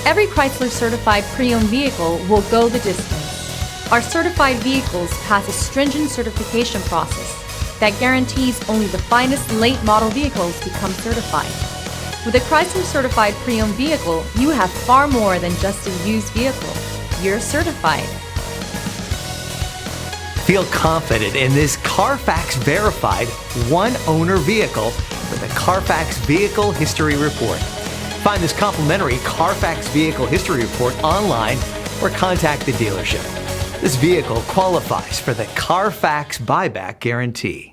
Every Chrysler certified pre-owned vehicle will go the distance. Our certified vehicles pass a stringent certification process that guarantees only the finest late model vehicles become certified. With a Chrysler certified pre-owned vehicle, you have far more than just a used vehicle. You're certified. Feel confident in this Carfax verified one-owner vehicle with a Carfax Vehicle History Report. Find this complimentary Carfax Vehicle History Report online or contact the dealership. This vehicle qualifies for the Carfax Buyback Guarantee.